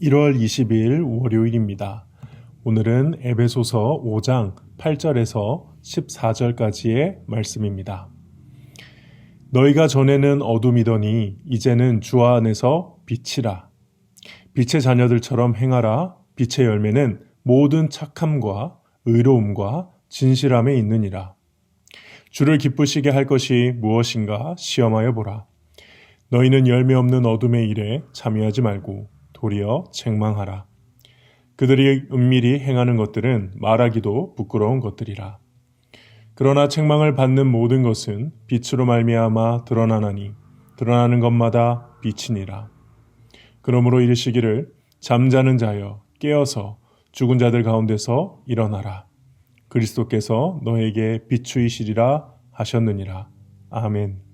1월 20일 월요일입니다. 오늘은 에베소서 5장 8절에서 14절까지의 말씀입니다. 너희가 전에는 어둠이더니 이제는 주 안에서 빛이라. 빛의 자녀들처럼 행하라. 빛의 열매는 모든 착함과 의로움과 진실함에 있느니라. 주를 기쁘시게 할 것이 무엇인가 시험하여 보라. 너희는 열매 없는 어둠의 일에 참여하지 말고 도리어 책망하라. 그들이 은밀히 행하는 것들은 말하기도 부끄러운 것들이라. 그러나 책망을 받는 모든 것은 빛으로 말미암아 드러나나니 드러나는 것마다 빛이니라. 그러므로 이르시기를 잠자는 자여 깨어서 죽은 자들 가운데서 일어나라. 그리스도께서 너에게 비추이시리라 하셨느니라. 아멘.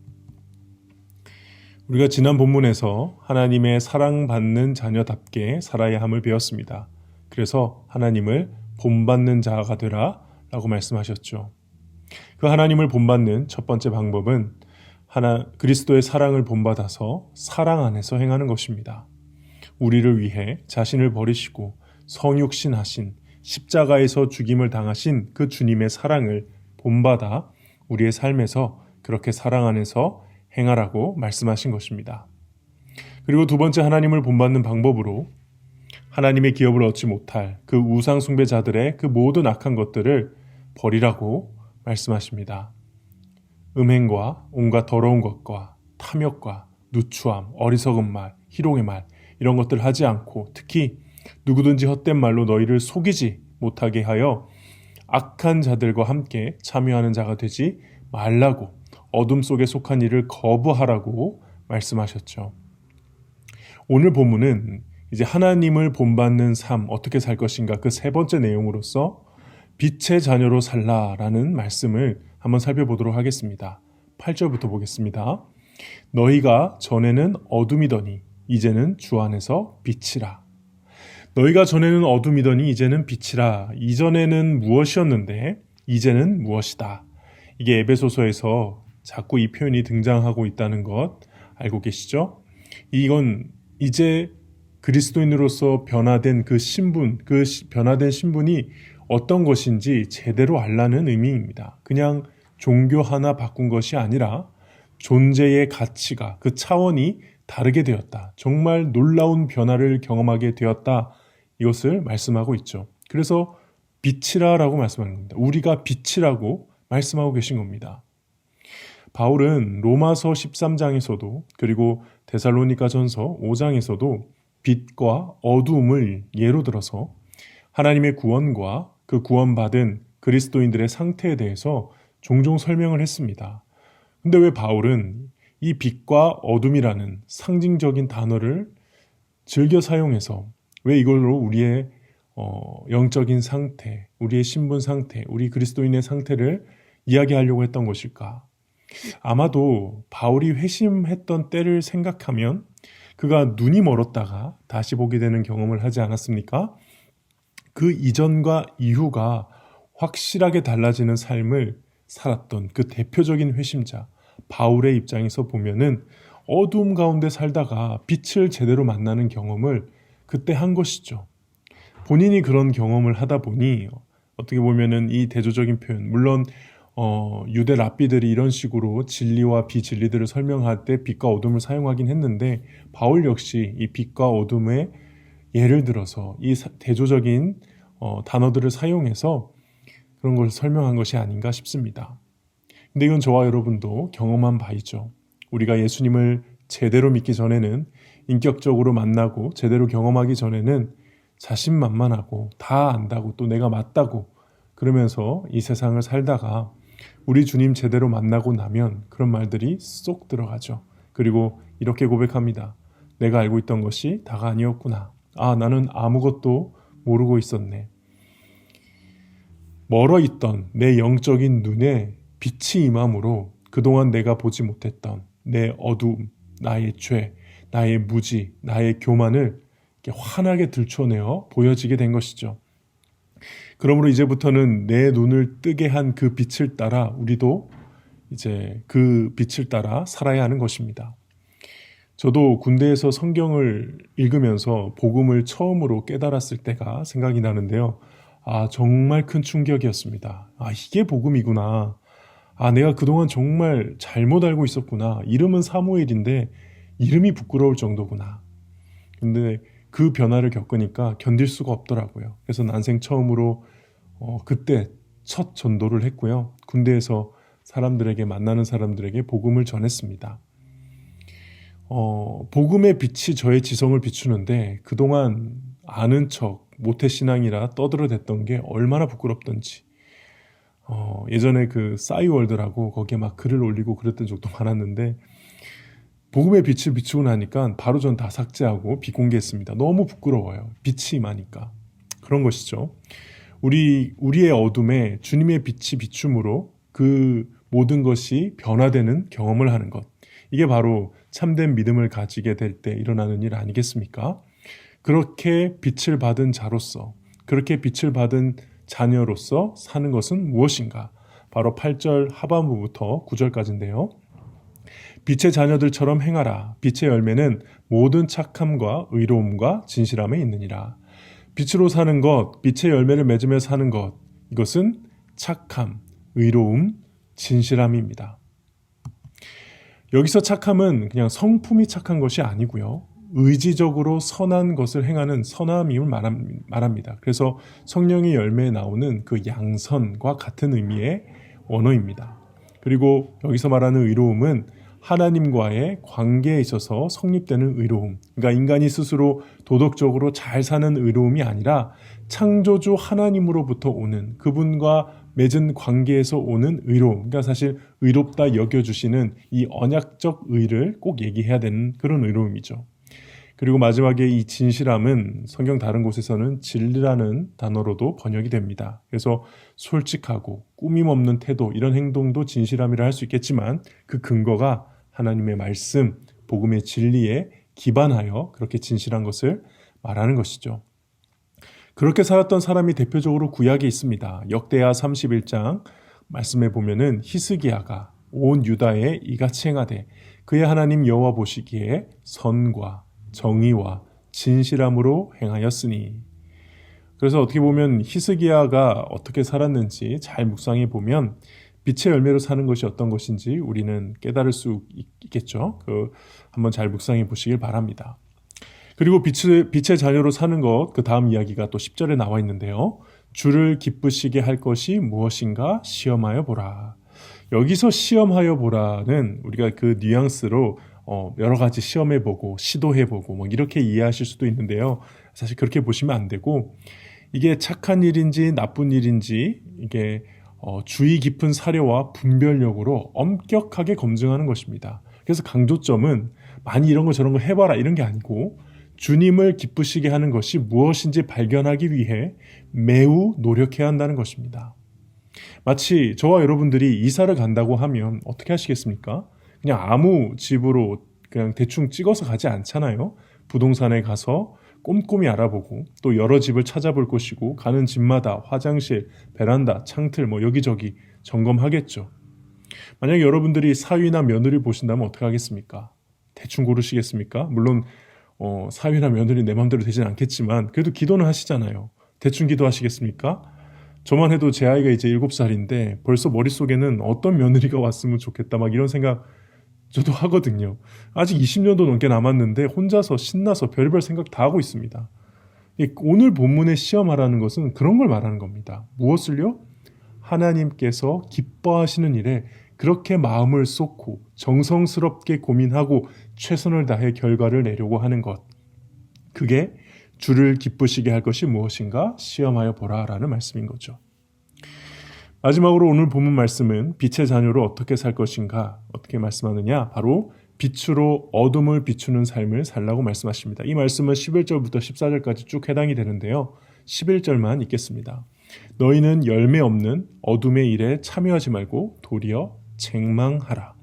우리가 지난 본문에서 하나님의 사랑받는 자녀답게 살아야 함을 배웠습니다. 그래서 하나님을 본받는 자가 되라 라고 말씀하셨죠. 그 하나님을 본받는 첫 번째 방법은 그리스도의 사랑을 본받아서 사랑 안에서 행하는 것입니다. 우리를 위해 자신을 버리시고 성육신하신 십자가에서 죽임을 당하신 그 주님의 사랑을 본받아 우리의 삶에서 그렇게 사랑 안에서 행하라고 말씀하신 것입니다. 그리고 두 번째 하나님을 본받는 방법으로 하나님의 기업을 얻지 못할 그 우상 숭배자들의 그 모든 악한 것들을 버리라고 말씀하십니다. 음행과 온갖 더러운 것과 탐욕과 누추함, 어리석은 말, 희롱의 말 이런 것들 하지 않고 특히 누구든지 헛된 말로 너희를 속이지 못하게 하여 악한 자들과 함께 참여하는 자가 되지 말라고 어둠 속에 속한 일을 거부하라고 말씀하셨죠. 오늘 본문은 이제 하나님을 본받는 삶 어떻게 살 것인가 그 세 번째 내용으로서 빛의 자녀로 살라라는 말씀을 한번 살펴보도록 하겠습니다. 8절부터 보겠습니다. 너희가 전에는 어둠이더니 이제는 주 안에서 빛이라. 너희가 전에는 어둠이더니 이제는 빛이라. 이전에는 무엇이었는데 이제는 무엇이다. 이게 에베소서에서 자꾸 이 표현이 등장하고 있다는 것 알고 계시죠? 이건 이제 그리스도인으로서 변화된 그 신분, 그 변화된 신분이 어떤 것인지 제대로 알라는 의미입니다. 그냥 종교 하나 바꾼 것이 아니라 존재의 가치가, 그 차원이 다르게 되었다. 정말 놀라운 변화를 경험하게 되었다. 이것을 말씀하고 있죠. 그래서 빛이라라고 말씀하는 겁니다. 우리가 빛이라고 말씀하고 계신 겁니다. 바울은 로마서 13장에서도 그리고 데살로니가전서 5장에서도 빛과 어두움을 예로 들어서 하나님의 구원과 그 구원받은 그리스도인들의 상태에 대해서 종종 설명을 했습니다. 근데 왜 바울은 이 빛과 어둠이라는 상징적인 단어를 즐겨 사용해서 왜 이걸로 우리의 영적인 상태, 우리의 신분 상태, 우리 그리스도인의 상태를 이야기하려고 했던 것일까? 아마도 바울이 회심했던 때를 생각하면 그가 눈이 멀었다가 다시 보게 되는 경험을 하지 않았습니까? 그 이전과 이후가 확실하게 달라지는 삶을 살았던 그 대표적인 회심자 바울의 입장에서 보면은 어두움 가운데 살다가 빛을 제대로 만나는 경험을 그때 한 것이죠. 본인이 그런 경험을 하다 보니 어떻게 보면은 이 대조적인 표현, 물론 유대 랍비들이 이런 식으로 진리와 비진리들을 설명할 때 빛과 어둠을 사용하긴 했는데 바울 역시 이 빛과 어둠의 예를 들어서 이 대조적인 단어들을 사용해서 그런 걸 설명한 것이 아닌가 싶습니다. 근데 이건 저와 여러분도 경험한 바이죠. 우리가 예수님을 제대로 믿기 전에는 인격적으로 만나고 제대로 경험하기 전에는 자신만만하고 다 안다고 또 내가 맞다고 그러면서 이 세상을 살다가 우리 주님 제대로 만나고 나면 그런 말들이 쏙 들어가죠. 그리고 이렇게 고백합니다. 내가 알고 있던 것이 다가 아니었구나. 나는 아무것도 모르고 있었네. 멀어 있던 내 영적인 눈에 빛이 임함으로 그동안 내가 보지 못했던 내 어두움, 나의 죄, 나의 무지, 나의 교만을 이렇게 환하게 들춰내어 보여지게 된 것이죠. 그러므로 이제부터는 내 눈을 뜨게 한 그 빛을 따라 우리도 이제 그 빛을 따라 살아야 하는 것입니다. 저도 군대에서 성경을 읽으면서 복음을 처음으로 깨달았을 때가 생각이 나는데요. 아, 정말 큰 충격이었습니다. 아, 이게 복음이구나. 아, 내가 그동안 정말 잘못 알고 있었구나. 이름은 사무엘인데 이름이 부끄러울 정도구나. 근데 그 변화를 겪으니까 견딜 수가 없더라고요. 그래서 난생 처음으로 그때 첫 전도를 했고요. 군대에서 사람들에게 만나는 사람들에게 복음을 전했습니다. 복음의 빛이 저의 지성을 비추는데 그동안 아는 척 모태신앙이라 떠들어댔던 게 얼마나 부끄럽던지. 예전에 그 싸이월드라고 거기에 막 글을 올리고 그랬던 적도 많았는데 복음의 빛을 비추고 나니까 바로 전 다 삭제하고 비공개했습니다. 너무 부끄러워요. 빛이 임하니까. 그런 것이죠. 우리의 어둠에 주님의 빛이 비춤으로 그 모든 것이 변화되는 경험을 하는 것. 이게 바로 참된 믿음을 가지게 될 때 일어나는 일 아니겠습니까? 그렇게 빛을 받은 자로서, 그렇게 빛을 받은 자녀로서 사는 것은 무엇인가? 바로 8절 하반부부터 9절까지인데요. 빛의 자녀들처럼 행하라. 빛의 열매는 모든 착함과 의로움과 진실함에 있느니라. 빛으로 사는 것, 빛의 열매를 맺으며 사는 것, 이것은 착함, 의로움, 진실함입니다. 여기서 착함은 그냥 성품이 착한 것이 아니고요. 의지적으로 선한 것을 행하는 선함임을 말합니다. 그래서 성령의 열매에 나오는 그 양선과 같은 의미의 언어입니다. 그리고 여기서 말하는 의로움은 하나님과의 관계에 있어서 성립되는 의로움. 그러니까 인간이 스스로 도덕적으로 잘 사는 의로움이 아니라 창조주 하나님으로부터 오는 그분과 맺은 관계에서 오는 의로움. 그러니까 사실 의롭다 여겨주시는 이 언약적 의를 꼭 얘기해야 되는 그런 의로움이죠. 그리고 마지막에 이 진실함은 성경 다른 곳에서는 진리라는 단어로도 번역이 됩니다. 그래서 솔직하고 꾸밈 없는 태도, 이런 행동도 진실함이라 할 수 있겠지만 그 근거가 하나님의 말씀, 복음의 진리에 기반하여 그렇게 진실한 것을 말하는 것이죠. 그렇게 살았던 사람이 대표적으로 구약에 있습니다. 역대하 31장 말씀에 보면은 히스기야가 온 유다에 이같이 행하되 그의 하나님 여호와 보시기에 선과 정의와 진실함으로 행하였으니. 그래서 어떻게 보면 히스기야가 어떻게 살았는지 잘 묵상해 보면 빛의 열매로 사는 것이 어떤 것인지 우리는 깨달을 수 있겠죠. 한번 잘 묵상해 보시길 바랍니다. 그리고 빛의 자녀로 사는 것, 그 다음 이야기가 또 10절에 나와 있는데요. 주를 기쁘시게 할 것이 무엇인가 시험하여 보라. 여기서 시험하여 보라는 우리가 그 뉘앙스로 여러 가지 시험해보고 시도해보고 뭐 이렇게 이해하실 수도 있는데요. 사실 그렇게 보시면 안 되고 이게 착한 일인지 나쁜 일인지 이게 주의 깊은 사려와 분별력으로 엄격하게 검증하는 것입니다. 그래서 강조점은 많이 이런 거 저런 거 해봐라 이런 게 아니고 주님을 기쁘시게 하는 것이 무엇인지 발견하기 위해 매우 노력해야 한다는 것입니다. 마치 저와 여러분들이 이사를 간다고 하면 어떻게 하시겠습니까? 그냥 아무 집으로 그냥 대충 찍어서 가지 않잖아요. 부동산에 가서 꼼꼼히 알아보고 또 여러 집을 찾아볼 것이고 가는 집마다 화장실, 베란다, 창틀 뭐 여기저기 점검하겠죠. 만약에 여러분들이 사위나 며느리 보신다면 어떻게 하겠습니까? 대충 고르시겠습니까? 물론 사위나 며느리 내 마음대로 되진 않겠지만 그래도 기도는 하시잖아요. 대충 기도하시겠습니까? 저만 해도 제 아이가 이제 7살인데 벌써 머릿속에는 어떤 며느리가 왔으면 좋겠다 막 이런 생각 저도 하거든요. 아직 20년도 넘게 남았는데 혼자서 신나서 별별 생각 다 하고 있습니다. 오늘 본문의 시험하라는 것은 그런 걸 말하는 겁니다. 무엇을요? 하나님께서 기뻐하시는 일에 그렇게 마음을 쏟고 정성스럽게 고민하고 최선을 다해 결과를 내려고 하는 것. 그게 주를 기쁘시게 할 것이 무엇인가 시험하여 보라라는 말씀인 거죠. 마지막으로 오늘 본문 말씀은 빛의 자녀로 어떻게 살 것인가 어떻게 말씀하느냐 바로 빛으로 어둠을 비추는 삶을 살라고 말씀하십니다. 이 말씀은 11절부터 14절까지 쭉 해당이 되는데요. 11절만 읽겠습니다. 너희는 열매 없는 어둠의 일에 참여하지 말고 도리어 책망하라.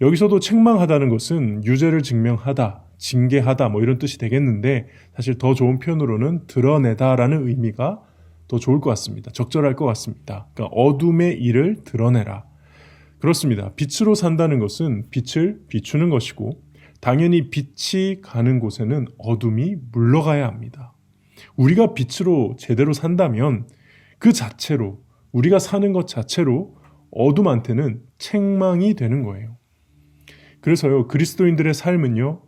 여기서도 책망하다는 것은 유죄를 증명하다, 징계하다 뭐 이런 뜻이 되겠는데 사실 더 좋은 표현으로는 드러내다라는 의미가 더 좋을 것 같습니다. 적절할 것 같습니다. 그러니까 어둠의 일을 드러내라. 그렇습니다. 빛으로 산다는 것은 빛을 비추는 것이고 당연히 빛이 가는 곳에는 어둠이 물러가야 합니다. 우리가 빛으로 제대로 산다면 그 자체로, 우리가 사는 것 자체로 어둠한테는 책망이 되는 거예요. 그래서요, 그리스도인들의 삶은요,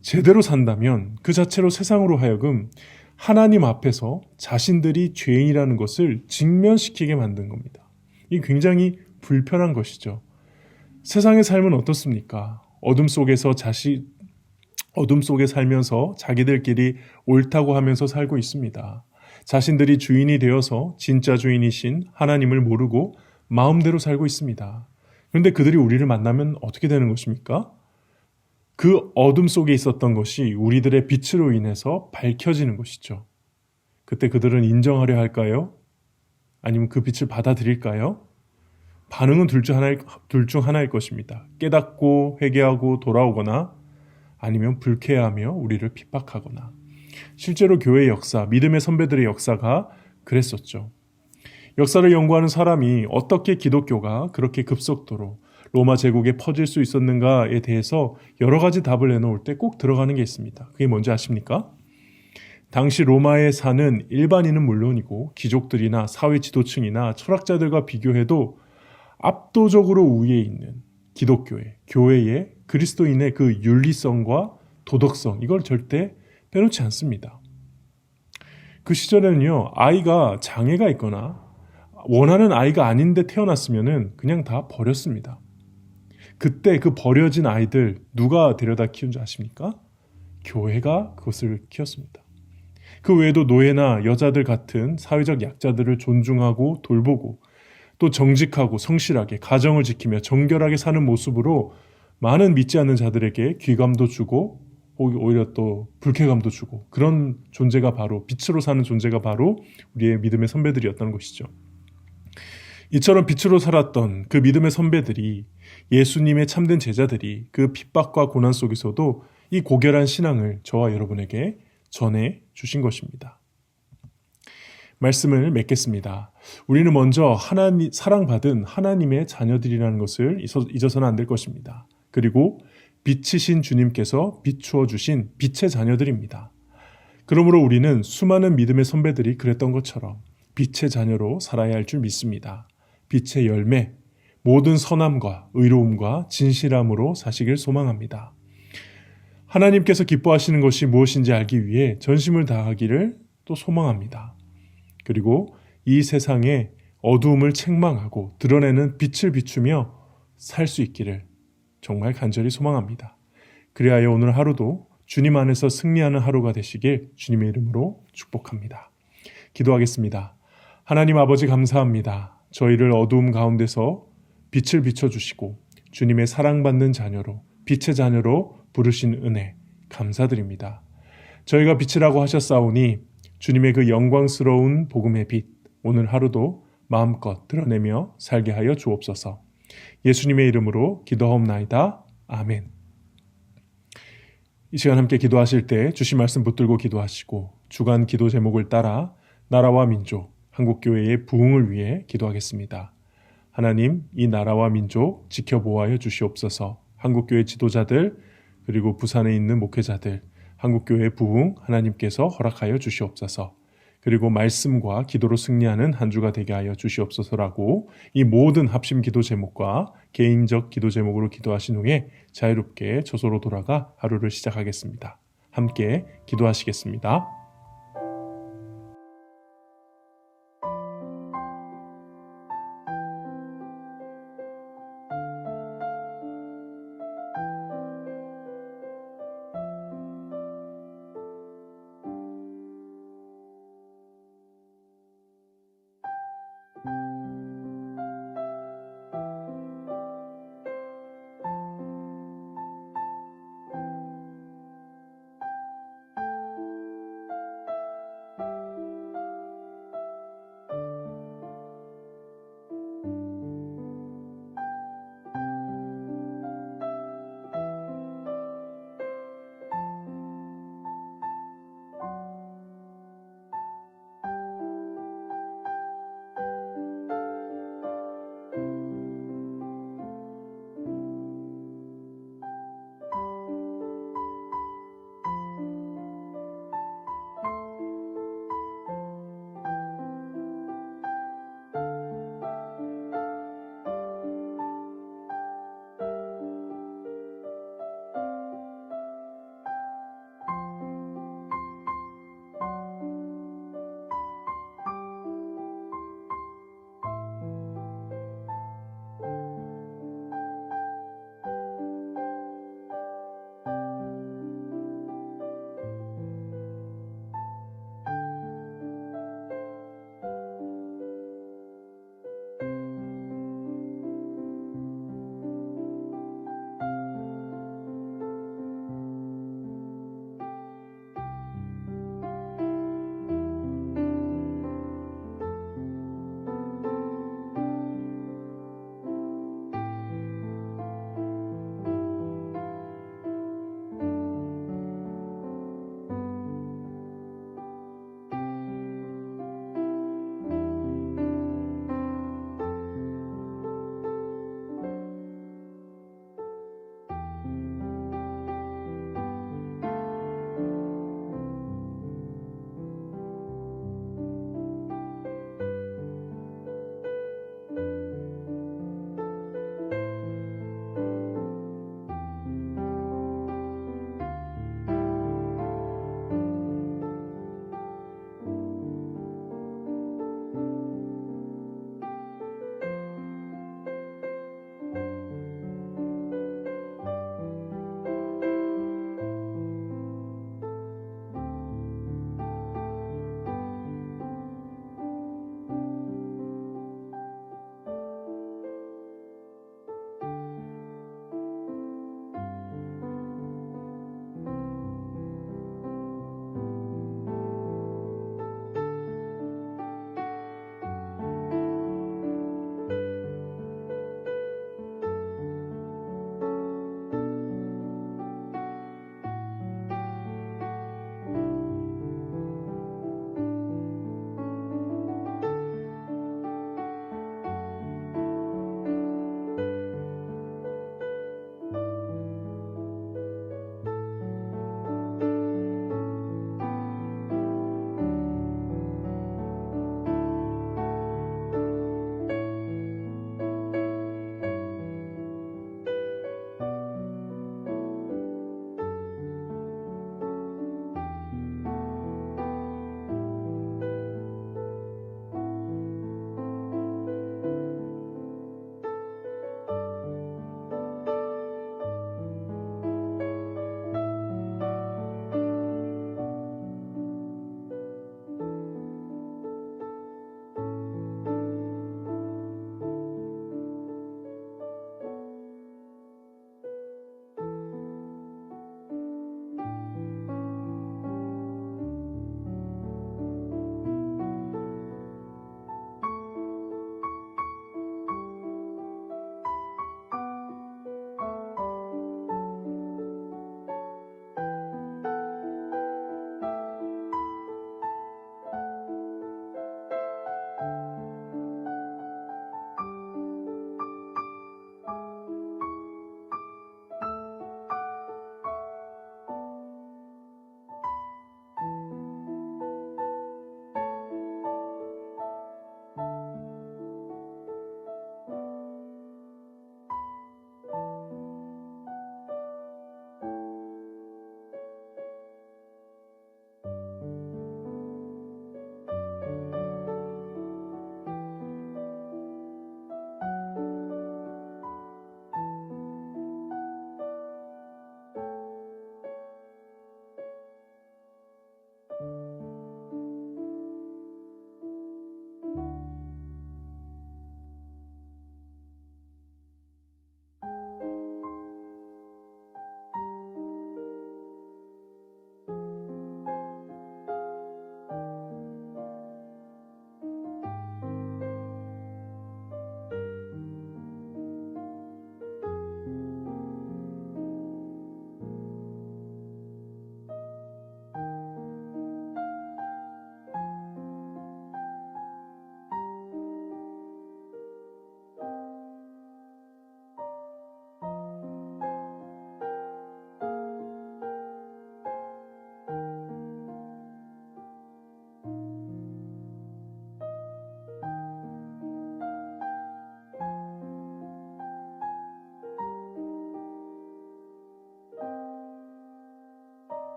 제대로 산다면 그 자체로 세상으로 하여금 하나님 앞에서 자신들이 죄인이라는 것을 직면시키게 만든 겁니다. 이게 굉장히 불편한 것이죠. 세상의 삶은 어떻습니까? 어둠 속에 살면서 자기들끼리 옳다고 하면서 살고 있습니다. 자신들이 주인이 되어서 진짜 주인이신 하나님을 모르고 마음대로 살고 있습니다. 그런데 그들이 우리를 만나면 어떻게 되는 것입니까? 그 어둠 속에 있었던 것이 우리들의 빛으로 인해서 밝혀지는 것이죠. 그때 그들은 인정하려 할까요? 아니면 그 빛을 받아들일까요? 반응은 둘 중 하나일 것입니다. 깨닫고 회개하고 돌아오거나 아니면 불쾌하며 우리를 핍박하거나. 실제로 교회의 역사, 믿음의 선배들의 역사가 그랬었죠. 역사를 연구하는 사람이 어떻게 기독교가 그렇게 급속도로 로마 제국에 퍼질 수 있었는가에 대해서 여러 가지 답을 내놓을 때 꼭 들어가는 게 있습니다. 그게 뭔지 아십니까? 당시 로마에 사는 일반인은 물론이고 귀족들이나 사회 지도층이나 철학자들과 비교해도 압도적으로 우위에 있는 기독교의, 교회의 그리스도인의 그 윤리성과 도덕성, 이걸 절대 빼놓지 않습니다. 그 시절에는요, 아이가 장애가 있거나 원하는 아이가 아닌데 태어났으면은 그냥 다 버렸습니다. 그때 그 버려진 아이들 누가 데려다 키운 줄 아십니까? 교회가 그것을 키웠습니다. 그 외에도 노예나 여자들 같은 사회적 약자들을 존중하고 돌보고 또 정직하고 성실하게 가정을 지키며 정결하게 사는 모습으로 많은 믿지 않는 자들에게 귀감도 주고 오히려 또 불쾌감도 주고, 그런 존재가 바로 빛으로 사는 존재가 바로 우리의 믿음의 선배들이었다는 것이죠. 이처럼 빛으로 살았던 그 믿음의 선배들이, 예수님의 참된 제자들이 그 핍박과 고난 속에서도 이 고결한 신앙을 저와 여러분에게 전해 주신 것입니다. 말씀을 맺겠습니다. 우리는 먼저 사랑받은 하나님의 자녀들이라는 것을 잊어서는 안 될 것입니다. 그리고 빛이신 주님께서 비추어 주신 빛의 자녀들입니다. 그러므로 우리는 수많은 믿음의 선배들이 그랬던 것처럼 빛의 자녀로 살아야 할 줄 믿습니다. 빛의 열매, 모든 선함과 의로움과 진실함으로 사시길 소망합니다. 하나님께서 기뻐하시는 것이 무엇인지 알기 위해 전심을 다하기를 또 소망합니다. 그리고 이 세상에 어두움을 책망하고 드러내는 빛을 비추며 살 수 있기를 정말 간절히 소망합니다. 그리하여 오늘 하루도 주님 안에서 승리하는 하루가 되시길 주님의 이름으로 축복합니다. 기도하겠습니다. 하나님 아버지, 감사합니다. 저희를 어두움 가운데서 빛을 비춰주시고 주님의 사랑받는 자녀로, 빛의 자녀로 부르신 은혜 감사드립니다. 저희가 빛이라고 하셨사오니 주님의 그 영광스러운 복음의 빛, 오늘 하루도 마음껏 드러내며 살게 하여 주옵소서. 예수님의 이름으로 기도하옵나이다. 아멘. 이 시간 함께 기도하실 때 주신 말씀 붙들고 기도하시고 주간 기도 제목을 따라 나라와 민족, 한국교회의 부흥을 위해 기도하겠습니다. 하나님, 이 나라와 민족 지켜보호하여 주시옵소서. 한국교회 지도자들, 그리고 부산에 있는 목회자들, 한국교회 부흥 하나님께서 허락하여 주시옵소서. 그리고 말씀과 기도로 승리하는 한 주가 되게 하여 주시옵소서라고 이 모든 합심 기도 제목과 개인적 기도 제목으로 기도하신 후에 자유롭게 저소로 돌아가 하루를 시작하겠습니다. 함께 기도하시겠습니다.